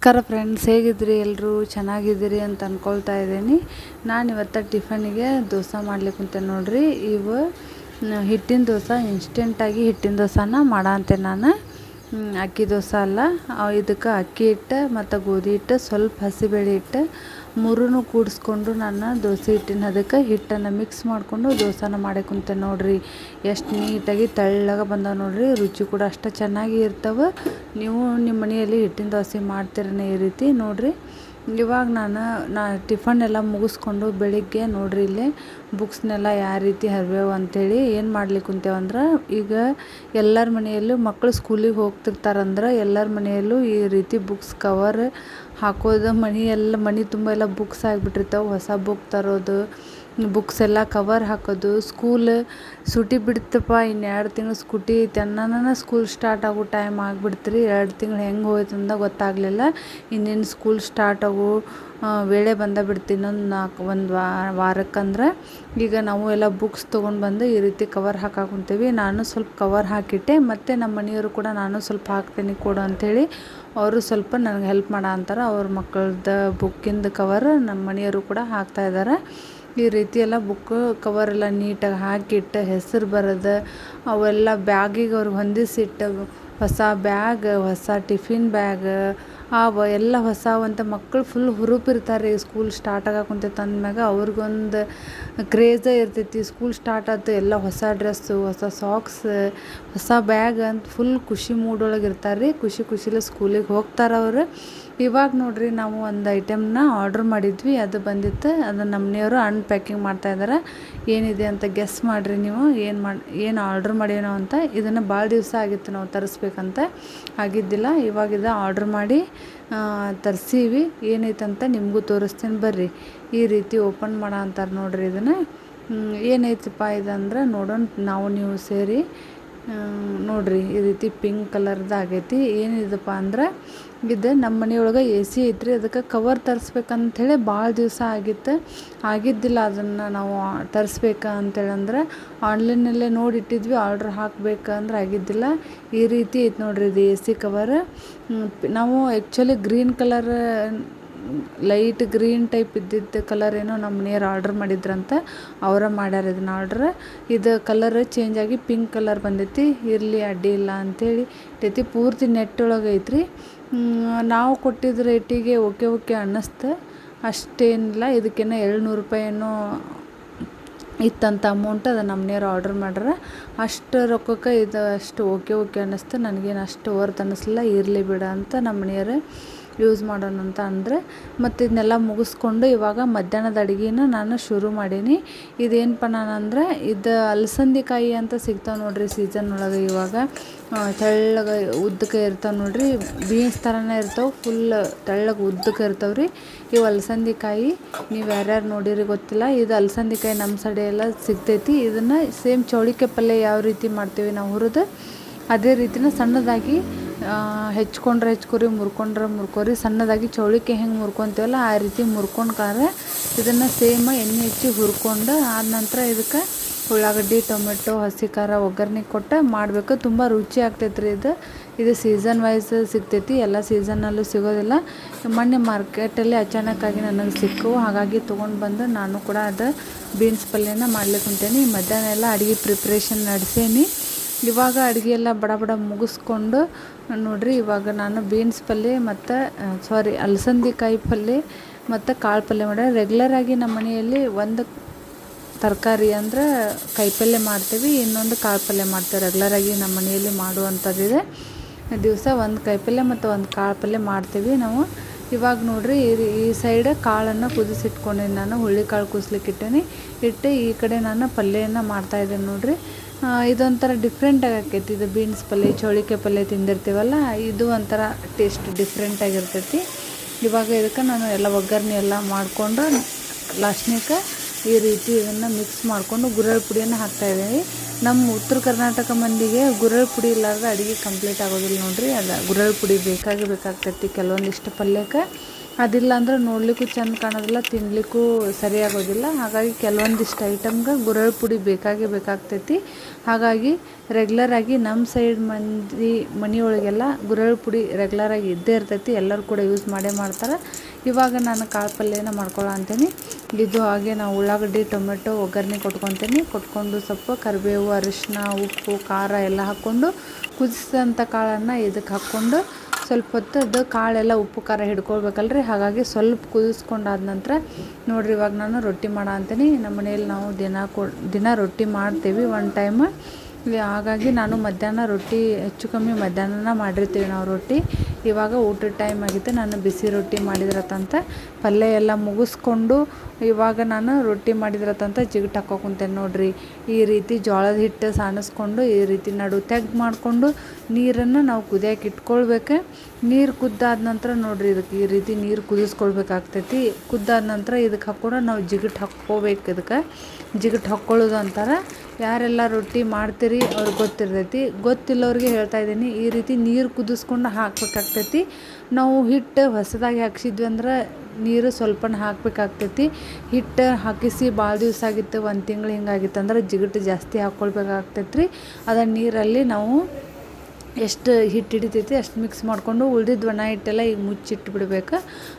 ನಮಸ್ಕಾರ ಫ್ರೆಂಡ್ಸ್, ಹೇಗಿದ್ದೀರಿ? ಎಲ್ಲರೂ ಚೆನ್ನಾಗಿದ್ದೀರಿ ಅಂತ ಅಂದ್ಕೊಳ್ತಾ ಇದ್ದೀನಿ. ನಾನು ಇವತ್ತು ಟಿಫನಿಗೆ ದೋಸೆ ಮಾಡ್ಲಿಕ್ಕೆ ಕುಂತೆ ನೋಡ್ರಿ. ಇವು ಹಿಟ್ಟಿನ ದೋಸೆ, ಇನ್ಸ್ಟೆಂಟಾಗಿ ಹಿಟ್ಟಿನ ದೋಸೆನ ಮಾಡಂತೆ ನಾನು. ಅಕ್ಕಿ ದೋಸೆ ಅಲ್ಲ, ಇದಕ್ಕೆ ಅಕ್ಕಿ ಹಿಟ್ಟು ಮತ್ತು ಗೋಧಿ ಹಿಟ್ಟು, ಸ್ವಲ್ಪ ಹಸಿಬೇಳೆ ಹಿಟ್ಟು ಮೂರೂ ಕೂಡಿಸ್ಕೊಂಡು ನಾನು ದೋಸೆ ಅದಕ್ಕೆ ಹಿಟ್ಟನ್ನು ಮಿಕ್ಸ್ ಮಾಡಿಕೊಂಡು ದೋಸೆನ ಮಾಡೇ ಕುಂತೆ ನೋಡ್ರಿ. ಎಷ್ಟು ನೀಟಾಗಿ ತೆಳ್ಳಗೆ ಬಂದಾವೆ ನೋಡ್ರಿ. ರುಚಿ ಕೂಡ ಅಷ್ಟು ಚೆನ್ನಾಗಿ ಇರ್ತವೆ. ನೀವು ನಿಮ್ಮ ಮನೆಯಲ್ಲಿ ಹಿಟ್ಟಿನ ದೋಸೆ ಮಾಡ್ತೀರನೇ ಈ ರೀತಿ ನೋಡ್ರಿ. ಇವಾಗ ನಾನು ಟಿಫನ್ ಎಲ್ಲ ಮುಗಿಸ್ಕೊಂಡು ಬೆಳಿಗ್ಗೆ ನೋಡ್ರಿ ಇಲ್ಲಿ ಬುಕ್ಸ್ನೆಲ್ಲ ಯಾವ ರೀತಿ ಹರಿವೇವು ಅಂಥೇಳಿ ಏನು ಮಾಡ್ಲಿಕ್ಕೆ ಕುಂತೇವಂದ್ರೆ, ಈಗ ಎಲ್ಲರ ಮನೆಯಲ್ಲೂ ಮಕ್ಕಳು ಸ್ಕೂಲಿಗೆ ಹೋಗ್ತಿರ್ತಾರಂದ್ರೆ ಎಲ್ಲರ ಮನೆಯಲ್ಲೂ ಈ ರೀತಿ ಬುಕ್ಸ್ ಕವರ್ ಹಾಕೋದು, ಮನೆ ತುಂಬ ಎಲ್ಲ ಬುಕ್ಸ್ ಆಗಿಬಿಟ್ಟಿರ್ತಾವೆ. ಹೊಸ ಬುಕ್ ತರೋದು, ಬುಕ್ಸ್ ಎಲ್ಲ ಕವರ್ ಹಾಕೋದು. ಸ್ಕೂಲ್ ಸೂಟಿ ಬಿಡ್ತಪ್ಪ, ಇನ್ನು 2 ತಿಂಗಳು ಸ್ಕೂಟಿ ಐತೆ ಅನ್ನೋನ ಸ್ಕೂಲ್ ಸ್ಟಾರ್ಟ್ ಆಗೋ ಟೈಮ್ ಆಗಿಬಿಡ್ತ್ರಿ. 2 ತಿಂಗಳು ಹೆಂಗೆ ಹೋಯ್ತು ಅಂತ ಗೊತ್ತಾಗಲಿಲ್ಲ. ಇನ್ನೇನು ಸ್ಕೂಲ್ ಸ್ಟಾರ್ಟ್ ಆಗೋ ವೇಳೆ ಬಿಡ್ತು ಇನ್ನೊಂದು ವಾರಕ್ಕಂದ್ರೆ. ಈಗ ನಾವು ಎಲ್ಲ ಬುಕ್ಸ್ ತೊಗೊಂಡು ಬಂದು ಈ ರೀತಿ ಕವರ್ ಹಾಕಾಕೊಂತೀವಿ. ನಾನು ಸ್ವಲ್ಪ ಕವರ್ ಹಾಕಿಟ್ಟೆ, ಮತ್ತು ನಮ್ಮ ಮನೆಯವರು ಕೂಡ ನಾನು ಸ್ವಲ್ಪ ಹಾಕ್ತೀನಿ ಕೊಡು ಅಂಥೇಳಿ ಅವರು ಸ್ವಲ್ಪ ನನಗೆ ಹೆಲ್ಪ್ ಮಾಡ ಅಂತಾರೆ. ಅವ್ರ ಮಕ್ಕಳದ್ದು ಬುಕ್ಕಿಂದು ಕವರ್ ನಮ್ಮ ಮನೆಯವರು ಕೂಡ ಹಾಕ್ತಾಯಿದ್ದಾರೆ. ಈ ರೀತಿ ಎಲ್ಲ ಬುಕ್ ಕವರೆಲ್ಲ ನೀಟಾಗಿ ಹಾಕಿಟ್ಟು ಹೆಸರು ಬರೋದು, ಅವೆಲ್ಲ ಬ್ಯಾಗಿಗೆ ಅವ್ರಿಗೆ ಹೊಂದಿಸಿಟ್ಟು, ಹೊಸ ಬ್ಯಾಗ್, ಹೊಸ ಟಿಫಿನ್ ಬ್ಯಾಗ್ ಎಲ್ಲ ಹೊಸವಂತ. ಮಕ್ಕಳು ಫುಲ್ ಹುರುಪಿರ್ತಾರೆ. ಸ್ಕೂಲ್ ಸ್ಟಾರ್ಟ್ ಆಗಕ್ಕಂತೈತೆ ಅಂದಮ್ಯಾಗ ಅವ್ರಿಗೊಂದು ಕ್ರೇಜೇ ಇರ್ತೈತಿ. ಸ್ಕೂಲ್ ಸ್ಟಾರ್ಟ್ ಆಯ್ತು, ಎಲ್ಲ ಹೊಸ ಡ್ರೆಸ್ಸು, ಹೊಸ ಸಾಕ್ಸ್, ಹೊಸ ಬ್ಯಾಗ್ ಅಂತ ಫುಲ್ ಖುಷಿ ಮೂಡೊಳಗೆ ಇರ್ತಾರೆ ರೀ. ಖುಷಿಲೇ ಸ್ಕೂಲಿಗೆ ಹೋಗ್ತಾರೆ ಅವರು. ಇವಾಗ ನೋಡ್ರಿ, ನಾವು ಒಂದು ಐಟಮ್ನ ಆರ್ಡ್ರ್ ಮಾಡಿದ್ವಿ, ಅದು ಬಂದಿತ್ತು. ಅದನ್ನು ನಮ್ಮ ಮನೆಯವರು ಅನ್ಪ್ಯಾಕಿಂಗ್ ಮಾಡ್ತಾಯಿದ್ದಾರೆ. ಏನಿದೆ ಅಂತ ಗೆಸ್ ಮಾಡಿರಿ ನೀವು, ಏನು ಆರ್ಡ್ರ್ ಮಾಡೀನೋ ಅಂತ. ಇದನ್ನು ಭಾಳ ದಿವಸ ಆಗಿತ್ತು ನಾವು ತರಿಸ್ಬೇಕಂತ, ಆಗಿದ್ದಿಲ್ಲ. ಇವಾಗಿದ ಆರ್ಡ್ರ್ ಮಾಡಿ ತರಿಸೀವಿ. ಏನೈತಂತ ನಿಮಗೂ ತೋರಿಸ್ತೀನಿ ಬರ್ರಿ. ಈ ರೀತಿ ಓಪನ್ ಮಾಡೋ ಅಂತಾರೆ ನೋಡ್ರಿ. ಇದನ್ನು ಏನೈತಪ್ಪ ಇದಂದ್ರೆ ನೋಡೋಣ ನಾವು ನೀವು ಸೇರಿ ನೋಡ್ರಿ. ಈ ರೀತಿ ಪಿಂಕ್ ಕಲರ್ದು ಆಗೈತಿ. ಏನಿದಪ್ಪ ಅಂದ್ರೆ, ಇದು ನಮ್ಮ ಮನೆಯೊಳಗೆ AC ಐತ್ರಿ. ಅದಕ್ಕೆ ಕವರ್ ತರಿಸ್ಬೇಕಂಥೇಳಿ ಭಾಳ ದಿವಸ ಆಗಿದ್ದಿಲ್ಲ. ಅದನ್ನು ನಾವು ತರಿಸ್ಬೇಕು ಅಂತೇಳಂದ್ರೆ ಆನ್ಲೈನಲ್ಲೇ ನೋಡಿಟ್ಟಿದ್ವಿ. ಆರ್ಡ್ರ್ ಹಾಕ್ಬೇಕಂದ್ರೆ ಆಗಿದ್ದಿಲ್ಲ. ಈ ರೀತಿ ಐತೆ ನೋಡ್ರಿ ಇದು AC ಕವರ್. ನಾವು actually green colour, light green type ಇದ್ದಿದ್ದು ಕಲರ್ ಏನೋ ನಮ್ಮ ಮನೆಯವ್ರು ಆರ್ಡ್ರ್ ಮಾಡಿದ್ರಂತ, ಅವರ ಮಾಡ್ಯಾರ ಇದನ್ನ ಆರ್ಡ್ರ್. ಇದು ಕಲರ್ ಚೇಂಜ್ ಆಗಿ ಪಿಂಕ್ ಕಲರ್ ಬಂದೈತಿ. ಇರಲಿ, ಅಡ್ಡಿ ಇಲ್ಲ ಅಂಥೇಳಿ ಐತಿ. ಪೂರ್ತಿ ನೆಟ್ ಒಳಗೆ ಐತ್ರಿ. ನಾವು ಕೊಟ್ಟಿದ್ದ ರೇಟಿಗೆ ಓಕೆ ಅನ್ನಿಸ್ತು. ಅಷ್ಟೇನಿಲ್ಲ. ಇದಕ್ಕೇನೋ 700 ರೂಪಾಯಿ ಏನೋ ಇತ್ತಂತ ಅಮೌಂಟ್. ಅದು ನಮ್ಮ ಮನೆಯವ್ರು ಆರ್ಡ್ರ್ ಮಾಡ್ಯಾರ. ಅಷ್ಟು ರೊಕ್ಕಕ್ಕೆ ಇದು ಅಷ್ಟು ಓಕೆ ಅನ್ನಿಸ್ತು. ನನಗೇನು ಅಷ್ಟು ವರ್ತ್ ಅನ್ನಿಸ್ಲಿಲ್ಲ. ಇರಲಿ ಬಿಡ ಅಂತ ನಮ್ಮ ಮನೆಯವ್ರು ಯೂಸ್ ಮಾಡೋಣ ಅಂತ ಅಂದರೆ, ಮತ್ತು ಇದನ್ನೆಲ್ಲ ಮುಗಿಸ್ಕೊಂಡು ಇವಾಗ ಮಧ್ಯಾಹ್ನದ ಅಡುಗೆನ ನಾನು ಶುರು ಮಾಡೀನಿ. ಇದೇನಪ್ಪ ನಾನಂದ್ರೆ, ಇದು ಅಲಸಂದಿಕಾಯಿ ಅಂತ ಸಿಗ್ತಾವೆ ನೋಡ್ರಿ ಸೀಸನ್ ಒಳಗೆ. ಇವಾಗ ತೆಳ್ಳಗೆ ಉದ್ದಕ್ಕೆ ಇರ್ತಾವೆ ನೋಡ್ರಿ. ಬೀನ್ಸ್ ಥರನೇ ಇರ್ತಾವೆ, ಫುಲ್ ತೆಳ್ಳಗೆ ಉದ್ದಕ್ಕೆ ಇರ್ತಾವೆ ರೀ ಇವು ಅಲಸಂದಿಕಾಯಿ. ನೀವು ಯಾರ್ಯಾರು ನೋಡಿರಿ ಗೊತ್ತಿಲ್ಲ. ಇದು ಅಲಸಂದಿಕಾಯಿ ನಮ್ಮ ಸೈಡೆ ಎಲ್ಲ ಸಿಗ್ತೈತಿ. ಇದನ್ನು ಸೇಮ್ ಚೌಳಿಕಾಯಿ ಪಲ್ಯ ಯಾವ ರೀತಿ ಮಾಡ್ತೀವಿ ನಾವು ಹುರಿದು, ಅದೇ ರೀತಿನ ಸಣ್ಣದಾಗಿ ಹೆಚ್ಕೊರಿ, ಮುರ್ಕೋರಿ. ಸಣ್ಣದಾಗಿ ಚೌಳಿಕಾಯಿ ಹೆಂಗೆ ಮುರ್ಕೊತೀವಲ್ಲ ಆ ರೀತಿ ಮುರ್ಕೊಂಡ್ರೆ ಇದನ್ನು ಸೇಮ್ ಎಣ್ಣೆ ಹಚ್ಚಿ ಹುರ್ಕೊಂಡು ಆದ ನಂತರ ಇದಕ್ಕೆ ಉಳ್ಳಾಗಡ್ಡಿ, ಟೊಮೆಟೊ, ಹಸಿ ಖಾರ ಒಗ್ಗರಣೆ ಕೊಟ್ಟು ಮಾಡಬೇಕು. ತುಂಬ ರುಚಿ ಆಗ್ತೈತೆ ರೀ ಇದು ಸೀಸನ್ ವೈಸ್ ಸಿಗ್ತೈತಿ. ಎಲ್ಲ ಸೀಸನ್ನಲ್ಲೂ ಸಿಗೋದಿಲ್ಲ. ಮೊನ್ನೆ ಮಾರ್ಕೆಟಲ್ಲಿ ಅಚಾನಕ್ಕಾಗಿ ನನಗೆ ಸಿಕ್ಕವು, ಹಾಗಾಗಿ ತೊಗೊಂಡು ಬಂದು ನಾನು ಕೂಡ ಅದು ಬೀನ್ಸ್ ಪಲ್ಯನ ಮಾಡ್ಲಿಕ್ಕೆ ಕುಂತೇನೆ. ಮಧ್ಯಾಹ್ನ ಎಲ್ಲ ಅಡುಗೆ ಪ್ರಿಪ್ರೇಷನ್ ನಡೆಸೇನಿ. ಇವಾಗ ಅಡುಗೆ ಎಲ್ಲ ಬಡ ಮುಗಿಸ್ಕೊಂಡು ನೋಡ್ರಿ, ಇವಾಗ ನಾನು ಬೀನ್ಸ್ ಪಲ್ಯ ಮತ್ತು ಅಲಸಂದಿಕಾಯಿ ಪಲ್ಯ ಮತ್ತು ಕಾಳು ಪಲ್ಯ ಮಾಡ್ಯಾರ. ರೆಗ್ಯುಲರಾಗಿ ನಮ್ಮ ಮನೆಯಲ್ಲಿ ಒಂದು ತರಕಾರಿ ಅಂದ್ರೆ ಕಾಯಿಪಲ್ಯ ಮಾಡ್ತೀವಿ, ಇನ್ನೊಂದು ಕಾಳು ಪಲ್ಯ ಮಾಡ್ತೇವೆ. ರೆಗ್ಯುಲರಾಗಿ ನಮ್ಮ ಮನೆಯಲ್ಲಿ ಮಾಡುವಂಥದ್ದಿದೆ. ದಿವಸ ಒಂದು ಕಾಯಿಪಲ್ಯ ಮತ್ತು ಒಂದು ಕಾಳು ಪಲ್ಯ ಮಾಡ್ತೀವಿ ನಾವು. ಇವಾಗ ನೋಡ್ರಿ, ಈ ಸೈಡ್ ಕಾಳನ್ನು ಕುದಿಸಿಟ್ಕೊಂಡೀನಿ ನಾನು. ಹುಳ್ಳಿಕಾಳು ಕುದಿಸ್ಲಿಕ್ಕೆ ಇಟ್ಟು ಈ ಕಡೆ ನಾನು ಪಲ್ಯನ ಮಾಡ್ತಾಯಿದ್ದೇನೆ ನೋಡ್ರಿ. ಇದೊಂಥರ ಡಿಫ್ರೆಂಟಾಗಿ ಆಕೈತಿ. ಇದು ಬೀನ್ಸ್ ಪಲ್ಯ, ಚೌಳಿಕಾಯಿ ಪಲ್ಯ ತಿಂದಿರ್ತೀವಲ್ಲ, ಇದು ಒಂಥರ ಟೇಸ್ಟ್ ಡಿಫ್ರೆಂಟಾಗಿರ್ತೈತಿ. ಇವಾಗ ಇದಕ್ಕೆ ನಾನು ಎಲ್ಲ ಒಗ್ಗರಣೆ ಎಲ್ಲ ಮಾಡಿಕೊಂಡು ಲಾಸ್ಟ್ನೇಕ ಈ ರೀತಿ ಇದನ್ನು ಮಿಕ್ಸ್ ಮಾಡಿಕೊಂಡು ಗುರೆಳ್ಳು ಪುಡಿಯನ್ನು ಹಾಕ್ತಾಯಿದ್ದೀನಿ. ನಮ್ಮ ಉತ್ತರ ಕರ್ನಾಟಕ ಮಂದಿಗೆ ಗುರೆಳ್ಳು ಪುಡಿ ಇಲ್ಲಾಂದ್ರೆ ಅಡುಗೆ ಕಂಪ್ಲೀಟ್ ಆಗೋದಿಲ್ಲ ನೋಡ್ರಿ. ಅದು ಗುರೆಳ್ಳು ಪುಡಿ ಬೇಕಾಗ್ತೈತಿ ಕೆಲವೊಂದಿಷ್ಟು ಪಲ್ಯಕ್ಕೆ. ಅದಿಲ್ಲ ಅಂದ್ರೆ ನೋಡಲಿಕ್ಕೂ ಚೆಂದ ಕಾಣೋದಿಲ್ಲ, ತಿನ್ನಲಿಕ್ಕೂ ಸರಿಯಾಗೋದಿಲ್ಲ. ಹಾಗಾಗಿ ಕೆಲವೊಂದಿಷ್ಟು ಐಟಮ್ಗೆ ಗುರೆಳ್ಳು ಪುಡಿ ಬೇಕಾಗ್ತೈತಿ. ಹಾಗಾಗಿ ರೆಗ್ಯುಲರಾಗಿ ನಮ್ಮ ಸೈಡ್ ಮನೆಯೊಳಗೆಲ್ಲ ಗುರೆಳ್ಳು ಪುಡಿ ರೆಗ್ಯುಲರಾಗಿ ಇದ್ದೇ ಇರ್ತೈತಿ. ಎಲ್ಲರೂ ಕೂಡ ಯೂಸ್ ಮಾಡ್ತಾರೆ. ಇವಾಗ ನಾನು ಕಾಳು ಪಲ್ಯನ ಮಾಡ್ಕೊಳ್ಳೋ ಅಂತೀನಿ. ಇದು ಹಾಗೆ ನಾವು ಉಳ್ಳಾಗಡ್ಡಿ ಟೊಮೆಟೊ ಒಗ್ಗರಣೆ ಕೊಟ್ಕೊಂಡು ಸ್ವಲ್ಪ ಕರಿಬೇವು, ಅರಿಶಿನ, ಉಪ್ಪು, ಖಾರ ಎಲ್ಲ ಹಾಕ್ಕೊಂಡು ಕುದಿಸಿದಂಥ ಕಾಳನ್ನು ಇದಕ್ಕೆ ಹಾಕ್ಕೊಂಡು ಸ್ವಲ್ಪ ಹೊತ್ತು ಅದು ಕಾಳೆಲ್ಲ ಉಪ್ಪು ಖಾರ ಹಿಡ್ಕೊಳ್ಬೇಕಲ್ರಿ. ಹಾಗಾಗಿ ಸ್ವಲ್ಪ ಕುದಿಸ್ಕೊಂಡಾದ ನಂತರ ನೋಡಿರಿ, ಇವಾಗ ನಾನು ರೊಟ್ಟಿ ಅಂತೀನಿ. ನಮ್ಮ ಮನೆಯಲ್ಲಿ ನಾವು ದಿನ ರೊಟ್ಟಿ ಮಾಡ್ತೀವಿ ಒನ್ ಟೈಮ್. ಹಾಗಾಗಿ ನಾನು ಮಧ್ಯಾಹ್ನ ರೊಟ್ಟಿ ಹೆಚ್ಚು ಕಮ್ಮಿ ಮಧ್ಯಾಹ್ನ ಮಾಡಿರ್ತೀವಿ ನಾವು ರೊಟ್ಟಿ. ಇವಾಗ ಊಟದ ಟೈಮ್ ಆಗಿತ್ತು, ನಾನು ಬಿಸಿ ರೊಟ್ಟಿ ಮಾಡಿದ್ರತಂತ ಪಲ್ಯ ಎಲ್ಲ ಮುಗಿಸ್ಕೊಂಡು ಇವಾಗ ನಾನು ರೊಟ್ಟಿ ಮಾಡಿದ್ರತಂತ ಜಿಗಟ್ ಹಾಕ್ಕೊಂತೇನೆ ನೋಡಿರಿ. ಈ ರೀತಿ ಜೋಳದ ಹಿಟ್ಟು ಸಾಣಿಸ್ಕೊಂಡು ಈ ರೀತಿ ನಡು ತೆಗ್ದು ಮಾಡಿಕೊಂಡು ನೀರನ್ನು ನಾವು ಕುದಿಯೋಕೆ ಇಟ್ಕೊಳ್ಬೇಕು. ನೀರು ಕುದ್ದಾದ ನಂತರ ನೋಡಿರಿ, ಇದಕ್ಕೆ ಈ ರೀತಿ ನೀರು ಕುದಿಸ್ಕೊಳ್ಬೇಕಾಗ್ತೈತಿ. ಕುದ್ದಾದ ನಂತರ ಇದಕ್ಕೆ ಹಾಕ್ಕೊಂಡು ನಾವು ಜಿಗಟ್ ಹಾಕ್ಕೋಬೇಕು. ಇದಕ್ಕೆ ಜಿಗಟ್ ಹಾಕ್ಕೊಳ್ಳೋದು ಅಂತಾರೆ. ಯಾರೆಲ್ಲ ರೊಟ್ಟಿ ಮಾಡ್ತೀರಿ ಅವ್ರಿಗೆ ಗೊತ್ತಿರ್ತೈತಿ. ಗೊತ್ತಿಲ್ಲವ್ರಿಗೆ ಹೇಳ್ತಾ ಇದ್ದೀನಿ, ಈ ರೀತಿ ನೀರು ಕುದಿಸ್ಕೊಂಡು ಹಾಕ್ಬೇಕಾಗ್ತೈತಿ. ನಾವು ಹಿಟ್ಟು ಹೊಸದಾಗಿ ಹಾಕ್ಸಿದ್ವಿ ಅಂದ್ರೆ ನೀರು ಸ್ವಲ್ಪನ ಹಾಕಬೇಕಾಗ್ತೈತಿ. ಹಿಟ್ಟು ಹಾಕಿಸಿ ಭಾಳ ದಿವಸ ಆಗಿತ್ತು, 1 ತಿಂಗಳು ಹಿಂಗಾಗಿತ್ತು ಅಂದ್ರೆ ಜಿಗಟ್ ಜಾಸ್ತಿ ಹಾಕ್ಕೊಳ್ಬೇಕಾಗ್ತೈತಿ ರೀ. ಅದನ್ನು ನೀರಲ್ಲಿ ನಾವು ಎಷ್ಟು ಹಿಟ್ಟು ಹಿಡಿತೈತಿ ಅಷ್ಟು ಮಿಕ್ಸ್ ಮಾಡಿಕೊಂಡು ಉಳ್ದಿದ್ದು ಒಣ ಹಿಟ್ಟೆಲ್ಲ ಈಗ ಮುಚ್ಚಿಟ್ಟು ಬಿಡ್ಬೇಕು.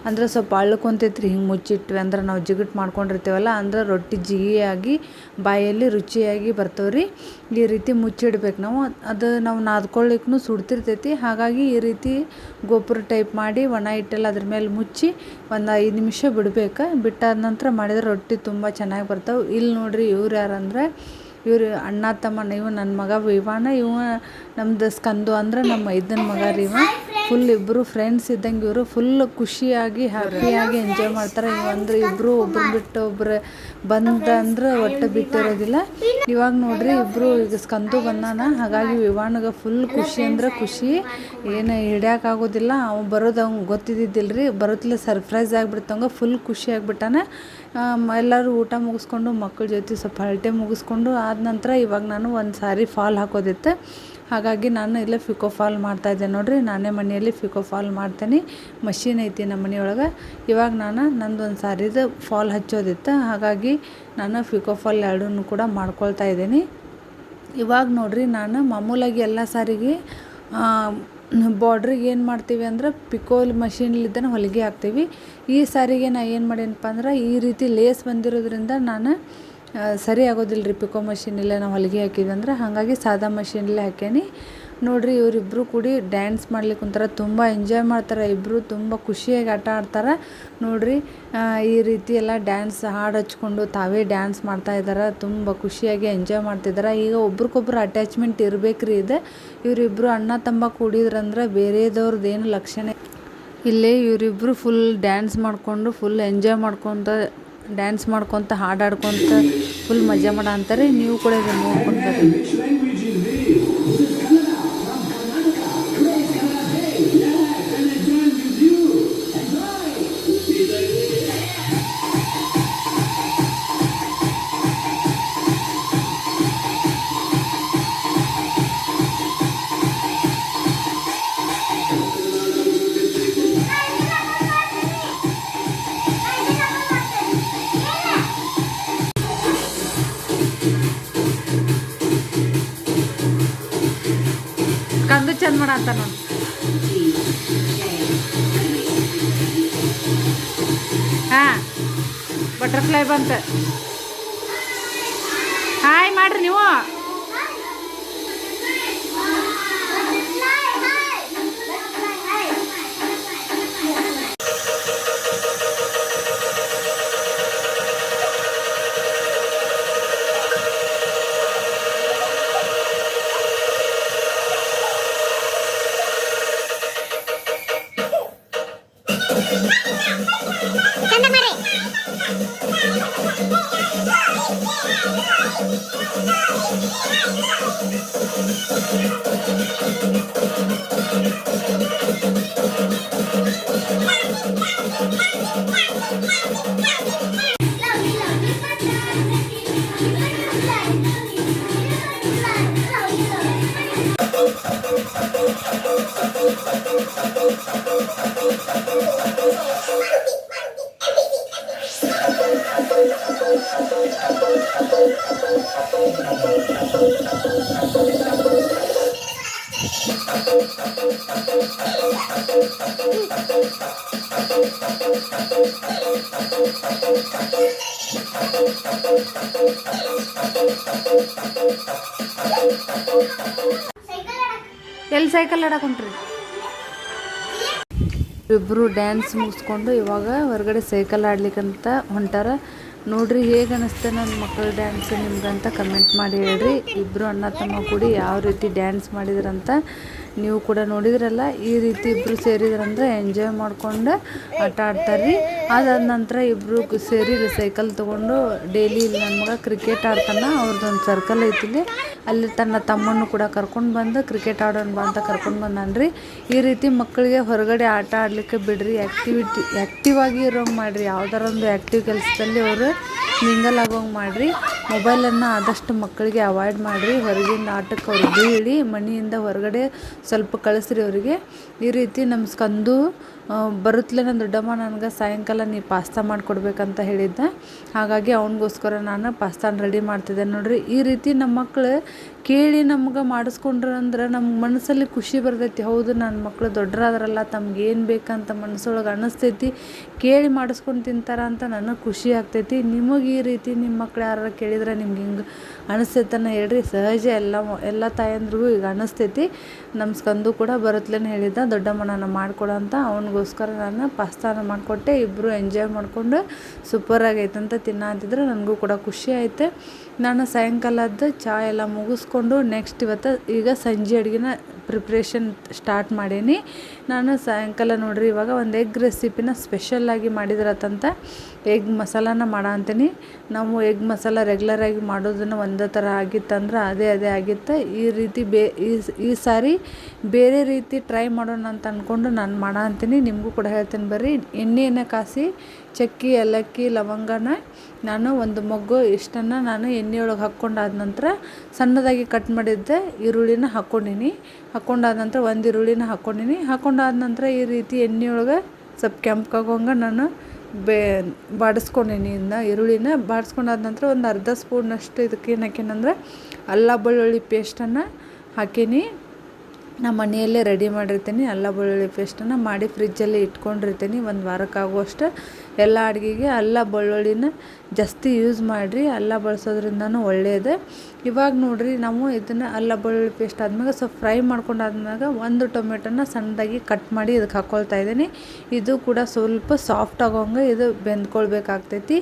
ಅಂದ್ರೆ ಸ್ವಲ್ಪ ಅಳ್ಕೊಂತೈತಿ ರೀ. ಹಿಂಗೆ ಮುಚ್ಚಿಟ್ವಿ ಅಂದ್ರೆ ನಾವು ಜಿಗಟ್ ಮಾಡ್ಕೊಂಡಿರ್ತೀವಲ್ಲ, ಅಂದ್ರೆ ರೊಟ್ಟಿ ಜಿಗಿಯಾಗಿ ಬಾಯಲ್ಲಿ ರುಚಿಯಾಗಿ ಬರ್ತವೆ ರೀ. ಈ ರೀತಿ ಮುಚ್ಚಿಡ್ಬೇಕು ನಾವು. ಅದು ನಾವು ನಾದ್ಕೊಳ್ಳಿಕ್ಕೂ ಸುಡ್ತಿರ್ತೈತಿ. ಹಾಗಾಗಿ ಈ ರೀತಿ ಗೋಪುರ ಟೈಪ್ ಮಾಡಿ ಒಣ ಹಿಟ್ಟೆಲ್ಲ ಅದ್ರ ಮೇಲೆ ಮುಚ್ಚಿ ಒಂದು 5 ನಿಮಿಷ ಬಿಡಬೇಕು. ಬಿಟ್ಟಾದ ನಂತರ ಮಾಡಿದ್ರೆ ರೊಟ್ಟಿ ತುಂಬ ಚೆನ್ನಾಗಿ ಬರ್ತವೆ. ಇಲ್ಲಿ ನೋಡಿರಿ, ಇವ್ರು ಯಾರಂದ್ರೆ ಇವರು ಅಣ್ಣ ತಮ್ಮನ. ಇವ ನನ್ನ ಮಗ ವಿವಾನ, ಇವ ನಮ್ದು ಸ್ಕಂದು ಅಂದ್ರೆ ನಮ್ಮ ಮೈದನ ಮಗ ರೀ. ಇವ ಫುಲ್ ಇಬ್ಬರು ಫ್ರೆಂಡ್ಸ್ ಇದ್ದಂಗೆ. ಇವರು ಫುಲ್ ಖುಷಿಯಾಗಿ ಹ್ಯಾಪಿಯಾಗಿ ಎಂಜಾಯ್ ಮಾಡ್ತಾರೆ. ಇವಂದ್ರೆ ಇಬ್ಬರು ಒಬ್ರು ಬಿಟ್ಟು ಒಬ್ರು ಬಂದಂದ್ರೆ ಒಟ್ಟು ಬಿಟ್ಟಿರೋದಿಲ್ಲ. ಇವಾಗ ನೋಡ್ರಿ, ಇಬ್ಬರು ಈಗ ಸ್ಕಂದು ಬಂದಾನ. ಹಾಗಾಗಿ ವಿವಾನಿಗೆ ಫುಲ್ ಖುಷಿ ಅಂದ್ರೆ ಖುಷಿ, ಏನು ಹಿಡಿಯೋಕ್ಕಾಗೋದಿಲ್ಲ. ಅವ ಬರೋದು ಅವ್ನಿಗೆ ಗೊತ್ತಿದ್ದಿದ್ದಿಲ್ಲ ರೀ. ಬರೋತ್ಲೆ ಸರ್ಪ್ರೈಸ್ ಆಗಿಬಿಡ್ತಂಗೆ ಫುಲ್ ಖುಷಿ ಆಗಿಬಿಟ್ಟಾನೆ. ಎಲ್ಲರೂ ಊಟ ಮುಗಿಸ್ಕೊಂಡು ಮಕ್ಕಳ ಜೊತೆ ಸ್ವಲ್ಪ ಹರಟೆ ಮುಗಿಸ್ಕೊಂಡು ಆದ ನಂತರ ಇವಾಗ ನಾನು ಒಂದು ಸಾರಿ ಫಾಲ್ ಹಾಕೋದಿತ್ತು. ಹಾಗಾಗಿ ನಾನು ಇಲ್ಲೇ ಪಿಕೋ ಫಾಲ್ ಮಾಡ್ತಾಯಿದ್ದೆ ನೋಡಿರಿ. ನಾನೇ ಮನೆಯಲ್ಲಿ ಪಿಕೋ ಫಾಲ್ ಮಾಡ್ತೇನೆ. ಮಷೀನ್ ಐತಿ ನಮ್ಮ ಮನೆಯೊಳಗೆ. ಇವಾಗ ನಾನು ನಂದೊಂದು ಸಾರಿದು ಫಾಲ್ ಹಚ್ಚೋದಿತ್ತು. ಹಾಗಾಗಿ ನಾನು ಪಿಕೋ ಫಾಲ್ ಎರಡನ್ನೂ ಕೂಡ ಮಾಡ್ಕೊಳ್ತಾ ಇದ್ದೀನಿ. ಇವಾಗ ನೋಡಿರಿ, ನಾನು ಮಾಮೂಲಾಗಿ ಎಲ್ಲ ಸಾರಿಗೆ ಬಾರ್ಡ್ರಿಗೆ ಏನು ಮಾಡ್ತೀವಿ ಅಂದ್ರೆ ಪಿಕೋಲ್ ಮಷೀನ್ಲಿದ್ದಾನೆ ಹೊಲಿಗೆ ಹಾಕ್ತೀವಿ. ಈ ಸಾರಿಗೆ ನಾನು ಏನು ಮಾಡೇನಪ್ಪ ಅಂದ್ರೆ ಈ ರೀತಿ ಲೇಸ್ ಬಂದಿರೋದ್ರಿಂದ ನಾನು ಸರಿ ಆಗೋದಿಲ್ಲ ರೀ ಪಿಕೋ ಮಷೀನಲ್ಲೇ ನಾವು ಹೊಲಿಗೆ ಹಾಕಿದ್ವಿ ಅಂದ್ರೆ. ಹಾಗಾಗಿ ಸಾದಾ ಮಷೀನಲ್ಲೇ ಹಾಕೇನಿ ನೋಡಿರಿ. ಇವರಿಬ್ಬರು ಕೂಡಿ ಡ್ಯಾನ್ಸ್ ಮಾಡ್ಲಿಕ್ಕೆ ಒಂಥರ ತುಂಬ ಎಂಜಾಯ್ ಮಾಡ್ತಾರೆ. ಇಬ್ಬರು ತುಂಬ ಖುಷಿಯಾಗಿ ಆಟ ಆಡ್ತಾರೆ ನೋಡಿರಿ. ಈ ರೀತಿ ಎಲ್ಲ ಡ್ಯಾನ್ಸ್ ಹಾಡು ಹಚ್ಕೊಂಡು ತಾವೇ ಡ್ಯಾನ್ಸ್ ಮಾಡ್ತಾಯಿದ್ದಾರೆ. ತುಂಬ ಖುಷಿಯಾಗಿ ಎಂಜಾಯ್ ಮಾಡ್ತಿದ್ದಾರೆ. ಈಗ ಒಬ್ರಿಗೊಬ್ರು ಅಟ್ಯಾಚ್ಮೆಂಟ್ ಇರಬೇಕು ರೀ. ಇದು ಇವರಿಬ್ಬರು ಅಣ್ಣ ತಮ್ಮ ಕೂಡಿದ್ರಂದ್ರೆ ಬೇರೆದವ್ರದ್ದು ಏನು ಲಕ್ಷಣ. ಇಲ್ಲೇ ಇವರಿಬ್ಬರು ಫುಲ್ ಡ್ಯಾನ್ಸ್ ಮಾಡಿಕೊಂಡು ಫುಲ್ ಎಂಜಾಯ್ ಡ್ಯಾನ್ಸ್ ಮಾಡ್ಕೊತ ಹಾಡಾಡ್ಕೊತ ಫುಲ್ ಮಜಾ ಮಾಡ ಅಂತಾರೆ. ನೀವು ಕೂಡ ಇದನ್ನು ನೋಡ್ಕೊತಾರೆ. ಕಂದು ಚಂದ ಮಾಡತ್ತ ನೋಡಿ. ಹಾಂ, ಬಟರ್ಫ್ಲೈ ಬಂತ. ಹಾಯ್ ಮಾಡ್ರಿ ನೀವು. ಎಲ್ಲಿ ಸೈಕಲ್ ಆಡಕೊಂಡ್ರಿ? ಇಬ್ಬರು ಡ್ಯಾನ್ಸ್ ಮುಗಿಸ್ಕೊಂಡು ಇವಾಗ ಹೊರಗಡೆ ಸೈಕಲ್ ಆಡ್ಲಿಕ್ಕಂತ ಹೊಂಟಾರ. ನೋಡ್ರಿ ಹೇಗೆ ಅನಿಸ್ತೆ ನನ್ನ ಮಕ್ಕಳ ಡ್ಯಾನ್ಸ್ ನಿಮ್ಗಂತ ಕಮೆಂಟ್ ಮಾಡಿ ಹೇಳ್ರಿ. ಇಬ್ಬರು ಅಣ್ಣ ತಮ್ಮ ಕೂಡಿ ಯಾವ ರೀತಿ ಡ್ಯಾನ್ಸ್ ಮಾಡಿದ್ರಂತ ನೀವು ಕೂಡ ನೋಡಿದ್ರಲ್ಲ. ಈ ರೀತಿ ಇಬ್ಬರು ಸೇರಿದ್ರಂದ್ರೆ ಎಂಜಾಯ್ ಮಾಡ್ಕೊಂಡು ಆಟ ಆಡ್ತಾರೆ. ಅದಾದ ನಂತರ ಇಬ್ಬರು ಸೇರಿ ಸೈಕಲ್ ತೊಗೊಂಡು ಡೈಲಿ ಇಲ್ಲಿ ನನ್ನ ಮಗ ಕ್ರಿಕೆಟ್ ಆಡ್ತಾನೆ. ಅವ್ರದ್ದೊಂದು ಸರ್ಕಲ್ ಐತಿಲ್ಲಿ, ಅಲ್ಲಿ ತನ್ನ ತಮ್ಮನ್ನು ಕೂಡ ಕರ್ಕೊಂಡು ಬಂದು ಕ್ರಿಕೆಟ್ ಆಡೋಣ ಬಾ ಅಂತ ಕರ್ಕೊಂಡು ಬಂದಾನ್ರಿ. ಈ ರೀತಿ ಮಕ್ಕಳಿಗೆ ಹೊರಗಡೆ ಆಟ ಆಡಲಿಕ್ಕೆ ಬಿಡ್ರಿ, ಆ್ಯಕ್ಟಿವ್ ಆಗಿ ಇರೋಂಗೆ ಮಾಡಿರಿ. ಯಾವ್ದಾರ ಒಂದು ಆ್ಯಕ್ಟಿವ್ ಕೆಲಸದಲ್ಲಿ ಅವರು ಮಿಂಗಲ್ ಆಗೋಂಗೆ ಮಾಡಿರಿ. ಮೊಬೈಲನ್ನು ಆದಷ್ಟು ಮಕ್ಕಳಿಗೆ ಅವಾಯ್ಡ್ ಮಾಡಿರಿ. ಹೊರಗಿನ ಆಟಕ್ಕೆ ಅವ್ರು ಬೀಳಿ ಮನೆಯಿಂದ ಹೊರಗಡೆ ಸ್ವಲ್ಪ ಕಳಿಸ್ರಿ ಅವರಿಗೆ. ಈ ರೀತಿ ನಮ್ಮ ಸ್ಕಂದು ಬರುತ್ತಲೇ ನನ್ನ ದೊಡ್ಡಮ್ಮ ನನಗೆ ಸಾಯಂಕಾಲ ನೀ ಪಾಸ್ತಾ ಮಾಡಿಕೊಡ್ಬೇಕಂತ ಹೇಳಿದ್ದ. ಹಾಗಾಗಿ ಅವನಿಗೋಸ್ಕರ ನಾನು ಪಾಸ್ತಾನ ರೆಡಿ ಮಾಡ್ತಿದ್ದೆ. ನೋಡ್ರಿ ಈ ರೀತಿ ನಮ್ಮ ಮಕ್ಕಳು ಕೇಳಿ ನಮ್ಗೆ ಮಾಡಿಸ್ಕೊಂಡ್ರೆ ಅಂದ್ರೆ ನಮ್ಮ ಮನಸ್ಸಲ್ಲಿ ಖುಷಿ ಬರ್ತೈತಿ. ಹೌದು ನನ್ನ ಮಕ್ಕಳು ದೊಡ್ಡರಾದ್ರಲ್ಲ, ತಮ್ಗೇನು ಬೇಕಂತ ಮನಸ್ಸೊಳಗೆ ಅನ್ನಿಸ್ತೈತಿ. ಕೇಳಿ ಮಾಡಿಸ್ಕೊಂಡು ತಿಂತಾರ ಅಂತ ನನಗೆ ಖುಷಿ ಆಗ್ತೈತಿ. ನಿಮಗೆ ಈ ರೀತಿ ನಿಮ್ಮ ಮಕ್ಳು ಯಾರು ಕೇಳಿದ್ರೆ ನಿಮ್ಗೆ ಹಿಂಗೆ ಅನಿಸ್ತೈತನ ಹೇಳ್ರಿ. ಸಹಜ ಎಲ್ಲ ತಾಯಂದ್ರಿಗೂ ಈಗ ಅನ್ನಿಸ್ತೈತಿ. ನಮ್ಮ ಸ್ಕಂದು ಕೂಡ ಬರುತ್ತಲೇನೆ ಹೇಳಿದ್ದ ದೊಡ್ಡಮ್ಮ ನಾನು ಮಾಡಿಕೊಡು ಅಂತ. ಅವನಿಗೋಸ್ಕರ ನಾನು ಪಾಸ್ತಾನ ಮಾಡಿಕೊಟ್ಟೆ. ಇಬ್ಬರು ಎಂಜಾಯ್ ಮಾಡಿಕೊಂಡು ಸೂಪರಾಗೈತೆ ಅಂತ ತಿನ್ನಂತಿದ್ರು. ನನಗೂ ಕೂಡ ಖುಷಿ ಆಯ್ತು. ನಾನು ಸಾಯಂಕಾಲದ ಚಹಾ ಎಲ್ಲ ಮುಗಿಸ್ಕೊಂಡು ನೆಕ್ಸ್ಟ್ ಈಗ ಸಂಜೆ ಅಡುಗೆನ ಪ್ರಿಪ್ರೇಷನ್ ಸ್ಟಾರ್ಟ್ ಮಾಡೀನಿ. ನಾನು ಸಾಯಂಕಾಲ ನೋಡ್ರಿ ಇವಾಗ ಒಂದು ಎಗ್ ರೆಸಿಪಿನ ಸ್ಪೆಷಲ್ಲಾಗಿ ಮಾಡಿದ್ರತ್ತಂತ ಎಗ್ ಮಸಾಲಾನ ಮಾಡೋ ಅಂತೀನಿ. ನಾವು ಎಗ್ ಮಸಾಲ ರೆಗ್ಯುಲರಾಗಿ ಮಾಡೋದನ್ನು ಒಂದೇ ಥರ ಆಗಿತ್ತಂದ್ರೆ ಅದೇ ಆಗಿತ್ತು. ಈ ರೀತಿ ಈ ಸಾರಿ ಬೇರೆ ರೀತಿ ಟ್ರೈ ಮಾಡೋಣ ಅಂತ ಅಂದ್ಕೊಂಡು ನಾನು ಮಾಡೋ ಅಂತೀನಿ. ನಿಮಗೂ ಕೂಡ ಹೇಳ್ತೀನಿ ಬರ್ರಿ. ಎಣ್ಣೆಯನ್ನು ಕಾಸಿ ಚಕ್ಕಿ ಏಲಕ್ಕಿ ಲವಂಗನ ನಾನು ಒಂದು ಮೊಗ್ಗು ಇಷ್ಟನ್ನು ನಾನು ಎಣ್ಣೆಯೊಳಗೆ ಹಾಕ್ಕೊಂಡಾದ ನಂತರ ಸಣ್ಣದಾಗಿ ಕಟ್ ಮಾಡಿದ್ದೆ ಈರುಳ್ಳಿನ ಹಾಕ್ಕೊಂಡಾದ ನಂತರ ಒಂದು ಈರುಳ್ಳಿನ ಹಾಕ್ಕೊಂಡಾದ ನಂತರ ಈ ರೀತಿ ಎಣ್ಣೆಯೊಳಗೆ ಸ್ವಲ್ಪ ಕೆಂಪಗಾಗೋಂಗೆ ನಾನು ಬಾಡಿಸ್ಕೊಂಡೀನಿ. ಈರುಳ್ಳಿನ ಬಾಡಿಸ್ಕೊಂಡಾದ ನಂತರ ಒಂದು ಅರ್ಧ ಸ್ಪೂನಷ್ಟು ಇದಕ್ಕೆ ಏನು ಹಾಕೀನಂದ್ರೆ ಅಲ್ಲ ಬೆಳ್ಳುಳ್ಳಿ ಪೇಸ್ಟನ್ನು ಹಾಕೀನಿ. ನಮ್ಮ ಮನೆಯಲ್ಲೇ ರೆಡಿ ಮಾಡಿರ್ತೀನಿ. ಅಲ್ಲ ಬೆಳ್ಳುಳ್ಳಿ ಪೇಸ್ಟನ್ನು ಮಾಡಿ ಫ್ರಿಜ್ಜಲ್ಲಿ ಇಟ್ಕೊಂಡಿರ್ತೀನಿ ಒಂದು ವಾರಕ್ಕಾಗುವಷ್ಟು. ಎಲ್ಲ ಅಡುಗೆಗೆ ಅಲ್ಲ ಬೆಳ್ಳುಳ್ಳಿನ ಜಾಸ್ತಿ ಯೂಸ್ ಮಾಡಿರಿ. ಅಲ್ಲ ಬಳಸೋದ್ರಿಂದನೂ ಒಳ್ಳೆಯದು. ಇವಾಗ ನೋಡಿರಿ ನಾವು ಇದನ್ನು ಅಲ್ಲ ಬೆಳ್ಳುಳ್ಳಿ ಪೇಸ್ಟ್ ಆದ್ಮೇಲೆ ಸ್ವಲ್ಪ ಫ್ರೈ ಮಾಡ್ಕೊಂಡಾದ್ಮೇಲೆ ಒಂದು ಟೊಮೆಟೊನ ಸಣ್ಣದಾಗಿ ಕಟ್ ಮಾಡಿ ಇದಕ್ಕೆ ಹಾಕ್ಕೊಳ್ತಾ ಇದ್ದೀನಿ. ಇದು ಕೂಡ ಸ್ವಲ್ಪ ಸಾಫ್ಟ್ ಆಗೋಂಗೆ ಇದು ಬೆಂದ್ಕೊಳ್ಬೇಕಾಗ್ತೈತಿ.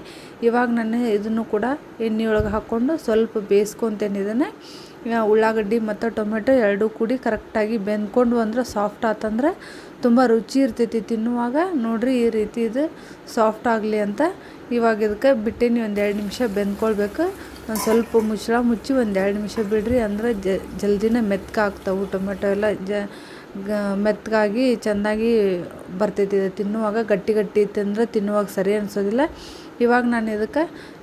ಇವಾಗ ನಾನು ಇದನ್ನು ಕೂಡ ಎಣ್ಣೆಯೊಳಗೆ ಹಾಕ್ಕೊಂಡು ಸ್ವಲ್ಪ ಬೇಯಿಸ್ಕೊತೇನೆ. ಇದನ್ನು ಉಳ್ಳಾಗಡ್ಡಿ ಮತ್ತು ಟೊಮೆಟೊ ಎರಡೂ ಕೂಡಿ ಕರೆಕ್ಟಾಗಿ ಬೆಂದ್ಕೊಂಡು ಅಂದ್ರೆ ಸಾಫ್ಟ್ ಆತಂದ್ರೆ ತುಂಬ ರುಚಿ ಇರ್ತೈತಿ ತಿನ್ನುವಾಗ. ನೋಡಿರಿ ಈ ರೀತಿ ಇದು ಸಾಫ್ಟ್ ಆಗಲಿ ಅಂತ ಇವಾಗ ಇದಕ್ಕೆ ಬಿಟ್ಟೇನಿ. ಒಂದು 2 ನಿಮಿಷ ಬೆಂದ್ಕೊಳ್ಬೇಕು. ಒಂದು ಸ್ವಲ್ಪ ಮುಚ್ಚಿ ಒಂದು 2 ನಿಮಿಷ ಬಿಡ್ರಿ, ಅಂದರೆ ಜಲ್ದಿನೇ ಮೆತ್ತಗಾಗ್ತಾವೆ. ಟೊಮೆಟೊ ಎಲ್ಲ ಮೆತ್ತಗಾಗಿ ಚೆಂದಾಗಿ ಬರ್ತೈತಿ. ಇದು ತಿನ್ನುವಾಗ ಗಟ್ಟಿ ಇತ್ತಂದ್ರೆ ತಿನ್ನುವಾಗ ಸರಿ ಅನಿಸೋದಿಲ್ಲ. ಇವಾಗ ನಾನು ಇದಕ್ಕೆ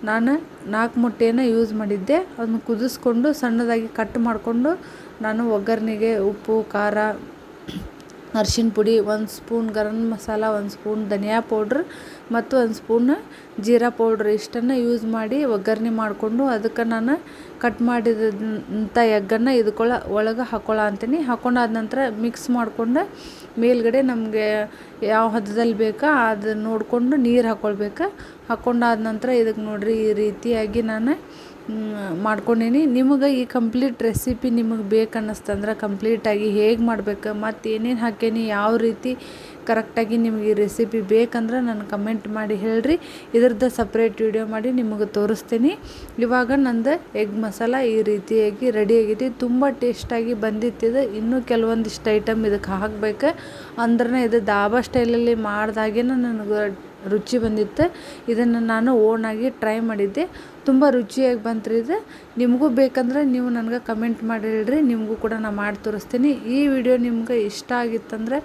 4 ಮೊಟ್ಟೆಯನ್ನು ಯೂಸ್ ಮಾಡಿದ್ದೆ. ಅದನ್ನು ಕುದಿಸ್ಕೊಂಡು ಸಣ್ಣದಾಗಿ ಕಟ್ ಮಾಡಿಕೊಂಡು ನಾನು ಒಗ್ಗರಣೆಗೆ ಉಪ್ಪು ಖಾರ ಅರಿಶಿನ ಪುಡಿ 1 ಸ್ಪೂನ್ ಗರಂ ಮಸಾಲ 1 ಸ್ಪೂನ್ ಧನಿಯಾ ಪೌಡ್ರ್ ಮತ್ತು 1 ಸ್ಪೂನ್ ಜೀರಾ ಪೌಡ್ರ್ ಇಷ್ಟನ್ನು ಯೂಸ್ ಮಾಡಿ ಒಗ್ಗರಣೆ ಮಾಡಿಕೊಂಡು ಅದಕ್ಕೆ ನಾನು ಕಟ್ ಮಾಡಿದಂಥ ಎಗ್ಗನ್ನು ಒಳಗೆ ಹಾಕ್ಕೊಳ್ಳೋ ಅಂತೀನಿ. ಹಾಕ್ಕೊಂಡಾದ ನಂತರ ಮಿಕ್ಸ್ ಮಾಡಿಕೊಂಡು ಮೇಲ್ಗಡೆ ನಮಗೆ ಯಾವ ಹದದಲ್ಲಿ ಬೇಕಾ ಅದು ನೋಡಿಕೊಂಡು ನೀರು ಹಾಕ್ಕೊಂಡಾದ ನಂತರ ಇದಕ್ಕೆ ನೋಡಿರಿ ಈ ರೀತಿಯಾಗಿ ನಾನು ಮಾಡ್ಕೊಂಡೀನಿ. ನಿಮಗೆ ಈ ಕಂಪ್ಲೀಟ್ ರೆಸಿಪಿ ನಿಮಗೆ ಬೇಕನ್ನಿಸ್ತಂದ್ರೆ ಕಂಪ್ಲೀಟಾಗಿ ಹೇಗೆ ಮಾಡ್ಬೇಕು ಮತ್ತು ಏನೇನು ಹಾಕೀನಿ ಯಾವ ರೀತಿ ಕರೆಕ್ಟಾಗಿ ನಿಮಗೆ ಈ ರೆಸಿಪಿ ಬೇಕಂದ್ರೆ ನಾನು ಕಮೆಂಟ್ ಮಾಡಿ ಹೇಳ್ರಿ. ಇದ್ರದ್ದು ಸಪ್ರೇಟ್ ವಿಡಿಯೋ ಮಾಡಿ ನಿಮಗೆ ತೋರಿಸ್ತೀನಿ. ಇವಾಗ ನಂದು ಎಗ್ ಮಸಾಲ ಈ ರೀತಿಯಾಗಿ ರೆಡಿ ಆಗೈತಿ. ತುಂಬ ಟೇಸ್ಟಾಗಿ ಬಂದಿತ್ತಿದೆ. ಇನ್ನೂ ಕೆಲವೊಂದಿಷ್ಟು ಐಟಮ್ ಇದಕ್ಕೆ ಹಾಕಬೇಕು ಅಂದ್ರೆ ಇದು ದಾಬಾ ಸ್ಟೈಲಲ್ಲಿ ಮಾಡಿದಾಗೇ ನನಗೆ ರುಚಿ ಬಂದಿತ್ತು. ಇದನ್ನು ನಾನು ಓನಾಗಿ ಟ್ರೈ ಮಾಡಿದ್ದೆ. ತುಂಬ ರುಚಿಯಾಗಿ ಬಂತ್ರಿ ಇದು. ನಿಮಗೂ ಬೇಕಂದ್ರೆ ನೀವು ನನಗೆ ಕಮೆಂಟ್ ಮಾಡಿ ಹೇಳ್ರಿ, ನಿಮಗೂ ಕೂಡ ನಾನು ಮಾಡಿ ತೋರಿಸ್ತೀನಿ. ಈ ವಿಡಿಯೋ ನಿಮ್ಗೆ ಇಷ್ಟ ಆಗಿತ್ತಂದ್ರೆ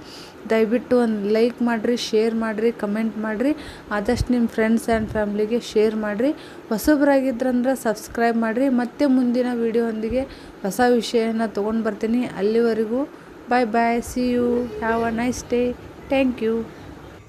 ದಯವಿಟ್ಟು ಒಂದು ಲೈಕ್ ಮಾಡಿರಿ, ಶೇರ್ ಮಾಡಿರಿ, ಕಮೆಂಟ್ ಮಾಡಿರಿ. ಆದಷ್ಟು ನಿಮ್ಮ ಫ್ರೆಂಡ್ಸ್ ಆ್ಯಂಡ್ ಫ್ಯಾಮ್ಲಿಗೆ ಶೇರ್ ಮಾಡಿರಿ. ಹೊಸಬರಾಗಿದ್ರಂದ್ರೆ ಸಬ್ಸ್ಕ್ರೈಬ್ ಮಾಡಿರಿ. ಮತ್ತೆ ಮುಂದಿನ ವಿಡಿಯೋ ಹೊಂದಿಗೆ ಹೊಸ ವಿಷಯನ ತೊಗೊಂಡು ಬರ್ತೀನಿ. ಅಲ್ಲಿವರೆಗೂ bye bye, see you, have a nice day, thank you.